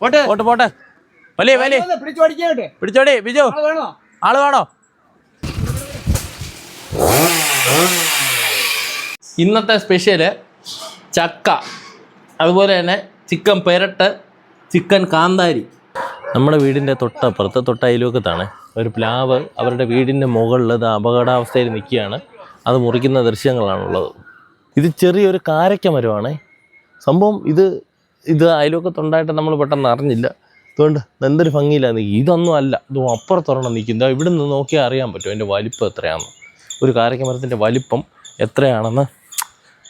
പോട്ടെ പോട്ടെ വലിയ വലിയ പിടിച്ചോടി ബിജു ആള് വേണോ? ഇന്നത്തെ സ്പെഷ്യല് ചക്ക, അതുപോലെ തന്നെ ചിക്കൻ പെരട്ട്, ചിക്കൻ കാന്താരി. നമ്മുടെ വീടിൻ്റെ തൊട്ട അയൽവക്കത്താണ് ഒരു പ്ലാവ്. അവരുടെ വീടിൻ്റെ മുകളിൽ അത് അപകടാവസ്ഥയിൽ നിൽക്കുകയാണ്. അത് മുറിക്കുന്ന ദൃശ്യങ്ങളാണുള്ളത്. ഇത് ചെറിയൊരു കാരക്ക മരമാണ് സംഭവം. ഇത് അയൽവക്കത്തുണ്ടായിട്ട് നമ്മൾ പെട്ടെന്ന് അറിഞ്ഞില്ല. അതുകൊണ്ട് എന്തൊരു ഭംഗിയിലാണ് നിൽക്കുക. ഇതൊന്നും അല്ല, ഇതും അപ്പുറത്തൊരെണ്ണം നിൽക്കുന്നത്. ഇവിടെ നിന്ന് നോക്കിയാൽ അറിയാൻ പറ്റും അതിൻ്റെ വലിപ്പം എത്രയാണെന്ന്. ഒരു കാരക്ക മരത്തിൻ്റെ വലിപ്പം എത്രയാണെന്ന്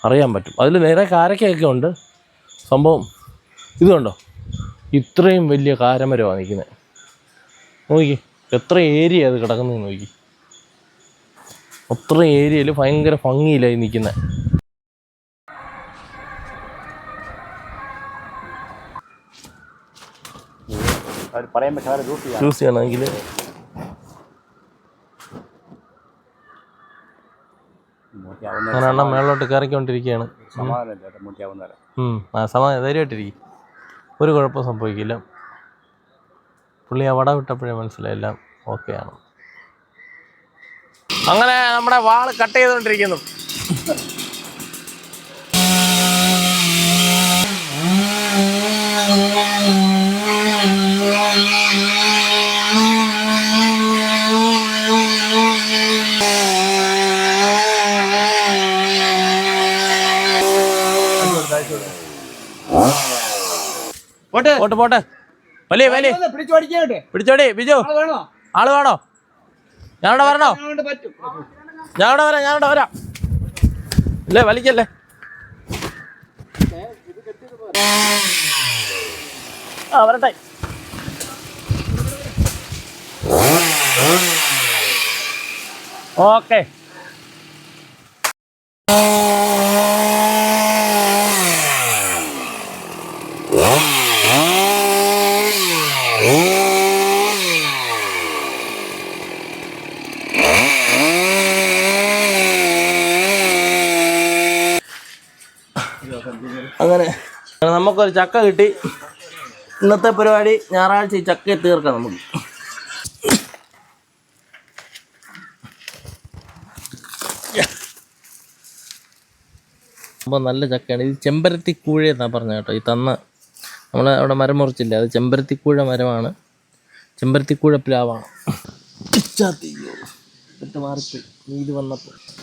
അറിയാൻ പറ്റും. അതിൽ നേരെ കാരക്കയൊക്കെ ഉണ്ട്. സംഭവം ഇത് കണ്ടോ, ഇത്രയും വലിയ കാരമരമാണ് നിൽക്കുന്നത്. നോക്കി എത്ര ഏരിയ അത് കിടക്കുന്നത് നോക്കി. അത്ര ഏരിയയിൽ ഭയങ്കര ഭംഗിയിലായി നിൽക്കുന്നത്. യൂസ് ചെയ്യണമെങ്കിൽ അങ്ങനെ മേളോട്ട് കയറിക്കൊണ്ടിരിക്കുകയാണ്. ധൈര്യമായിട്ടിരിക്കും, ഒരു കുഴപ്പം സംഭവിക്കില്ല. പുള്ളി ആ വട വിട്ടപ്പോഴേ മനസ്സിലായില്ല ഓക്കെയാണ്. അങ്ങനെ നമ്മുടെ വാള് കട്ട് ചെയ്തുകൊണ്ടിരിക്കുന്നു. പോട്ടെ വലിയ വലിയ പിടിച്ചോടി ബിജു ആള് വേണോ? ഞാനിവിടെ വരണോ? ഞാനിവിടെ വരാം. ഇല്ലേ വലിക്കല്ലേ. വരട്ടെ. ഓക്കെ. അങ്ങനെ നമുക്കൊരു ചക്ക കിട്ടി. ഇന്നത്തെ പരിപാടി ഞായറാഴ്ച ഈ ചക്കയെ തീർക്കാം നമുക്ക്. അപ്പോൾ നല്ല ചക്കയാണ്. ഇത് ചെമ്പരത്തിക്കൂഴ എന്നാണ് പറഞ്ഞത് കേട്ടോ. ഈ തന്ന നമ്മൾ അവിടെ മരം മുറിച്ചില്ല, അത് ചെമ്പരത്തിക്കൂഴ മരമാണ്. ചെമ്പരത്തിക്കൂഴ പ്ലാവാണ്.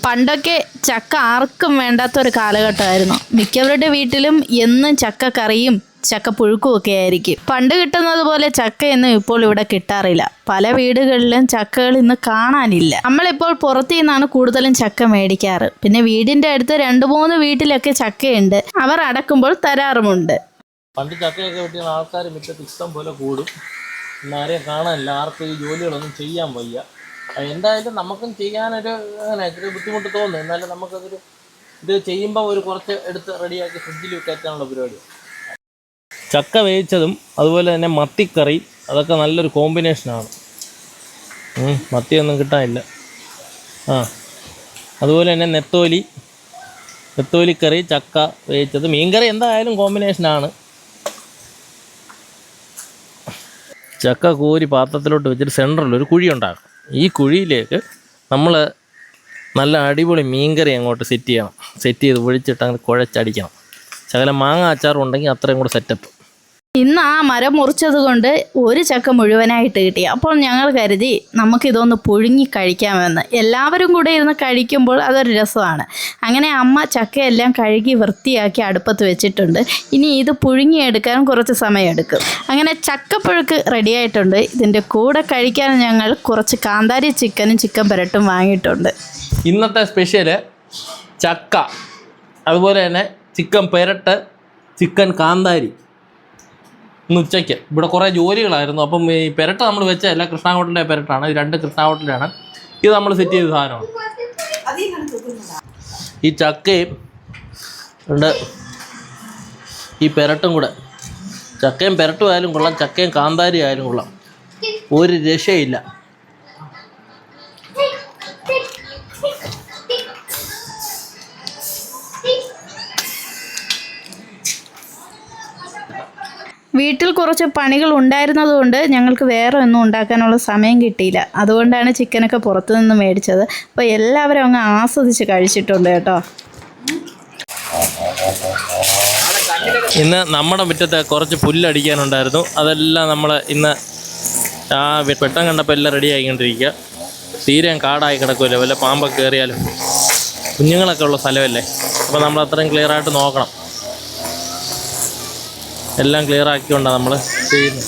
പണ്ടൊക്കെ ചക്ക ആർക്കും വേണ്ടാത്തൊരു കാലഘട്ടമായിരുന്നു. മിക്കവരുടെ വീട്ടിലും എന്നും ചക്ക കറിയും ചക്ക പുഴുക്കും ഒക്കെ ആയിരിക്കും. പണ്ട് കിട്ടുന്നത് പോലെ ചക്കയൊന്നും ഇപ്പോൾ ഇവിടെ കിട്ടാറില്ല. പല വീടുകളിലും ചക്കകൾ ഇന്ന് കാണാനില്ല. നമ്മളിപ്പോൾ പുറത്തു നിന്നാണ് കൂടുതലും ചക്ക മേടിക്കാറ്. പിന്നെ വീടിന്റെ അടുത്ത് 2-3 വീട്ടിലൊക്കെ ചക്കയുണ്ട്. അവർ അടക്കുമ്പോൾ തരാറുമുണ്ട്. പണ്ട് ചക്കയൊക്കെ വെട്ടിയ ആൾക്കാർ മുറ്റത്ത് ഇഷ്ടം പോലെ കൂടും. ആരെയും കാണാനില്ല. ആർക്കും ഈ ജോലികളൊന്നും ചെയ്യാൻ വയ്യ. എന്തായാലും നമുക്കും ചെയ്യാനൊരു അങ്ങനെ ഇച്ചിരി ബുദ്ധിമുട്ട് തോന്നും. എന്നാലും നമുക്കതൊരു ഇത് ചെയ്യുമ്പോൾ ഒരു കുറച്ച് എടുത്ത് റെഡിയാക്കി ഫ്രിഡ്ജിൽ കയറ്റാനുള്ള പരിപാടി. ചക്ക വേവിച്ചതും അതുപോലെ തന്നെ മത്തിക്കറി, അതൊക്കെ നല്ലൊരു കോമ്പിനേഷനാണ്. മത്തിയൊന്നും കിട്ടാനില്ല. അതുപോലെ തന്നെ നെത്തോലിക്കറി, ചക്ക വേവിച്ചത്, മീൻകറി എന്തായാലും കോമ്പിനേഷനാണ്. ചക്ക കോരി പാത്രത്തിലോട്ട് വെച്ചിട്ട് സെൻറ്ററിൽ ഒരു കുഴി ഉണ്ടാകും. ഈ കുഴിയിലേക്ക് നമ്മൾ നല്ല അടിപൊളി മീൻകറി അങ്ങോട്ട് സെറ്റ് ചെയ്യണം. സെറ്റ് ചെയ്ത് ഒഴിച്ചിട്ട് അങ്ങനെ കുഴച്ചടിക്കണം. ശകലം മാങ്ങ അച്ചാറും ഉണ്ടെങ്കിൽ അത്രയും കൂടെ സെറ്റപ്പ്. ഇന്ന് ആ മരം മുറിച്ചത് കൊണ്ട് ഒരു ചക്ക മുഴുവനായിട്ട് കിട്ടി. അപ്പോൾ ഞങ്ങൾ കരുതി നമുക്കിതൊന്ന് പുഴുങ്ങി കഴിക്കാമെന്ന്. എല്ലാവരും കൂടെ ഇരുന്ന് കഴിക്കുമ്പോൾ അതൊരു രസമാണ്. അങ്ങനെ അമ്മ ചക്കയെല്ലാം കഴുകി വൃത്തിയാക്കി അടുപ്പത്ത് വെച്ചിട്ടുണ്ട്. ഇനി ഇത് പുഴുങ്ങിയെടുക്കാൻ കുറച്ച് സമയമെടുക്കും. അങ്ങനെ ചക്കപ്പുഴുക്ക് റെഡിയായിട്ടുണ്ട്. ഇതിൻ്റെ കൂടെ കഴിക്കാൻ ഞങ്ങൾ കുറച്ച് കാന്താരി ചിക്കനും ചിക്കൻ പെരട്ടും വാങ്ങിയിട്ടുണ്ട്. ഇന്നത്തെ സ്പെഷ്യല് ചക്ക, അതുപോലെ തന്നെ ചിക്കൻ പെരട്ട്, ചിക്കൻ കാന്താരി. ഇന്ന് ഉച്ചയ്ക്ക് ഇവിടെ കുറേ ജോലികളായിരുന്നു. അപ്പം ഈ പെരട്ട നമ്മൾ വെച്ചതല്ല, കൃഷ്ണ ഹോട്ടലിൻ്റെ പെരട്ടാണ്. ഇത് 2 കൃഷ്ണ ഹോട്ടലാണ്. ഇത് നമ്മൾ സെറ്റ് ചെയ്ത സാധനമാണ്. ഈ ചക്കയും ഉണ്ട്, ഈ പെരട്ടും കൂടെ. ചക്കയും പെരട്ടും ആയാലും കൊള്ളാം, ചക്കയും കാന്താരി ആയാലും കൊള്ളാം. ഒരു രക്ഷയില്ല. വീട്ടിൽ കുറച്ച് പണികൾ ഉണ്ടായിരുന്നതുകൊണ്ട് ഞങ്ങൾക്ക് വേറെ ഒന്നും ഉണ്ടാക്കാനുള്ള സമയം കിട്ടിയില്ല. അതുകൊണ്ടാണ് ചിക്കനൊക്കെ പുറത്തു നിന്ന് മേടിച്ചത്. അപ്പോൾ എല്ലാവരും അങ്ങ് ആസ്വദിച്ച് കഴിച്ചിട്ടുണ്ട് കേട്ടോ. ഇന്ന് നമ്മുടെ മുറ്റത്ത് കുറച്ച് പുല്ലടിക്കാനുണ്ടായിരുന്നു. അതെല്ലാം നമ്മൾ ഇന്ന് ആ വെട്ടം കണ്ടപ്പോൾ എല്ലാം റെഡി ആയിക്കൊണ്ടിരിക്കുക. തീരെ കാടായി കിടക്കുമല്ലോ, വല്ല പാമ്പൊക്കെ കയറിയാലും. കുഞ്ഞുങ്ങളൊക്കെ ഉള്ള സ്ഥലമല്ലേ, അപ്പോൾ നമ്മൾ അത്രയും ക്ലിയറായിട്ട് നോക്കണം. എല്ലാം ക്ലിയർ ആക്കിക്കൊണ്ടാണ് നമ്മൾ ചെയ്യുന്നത്.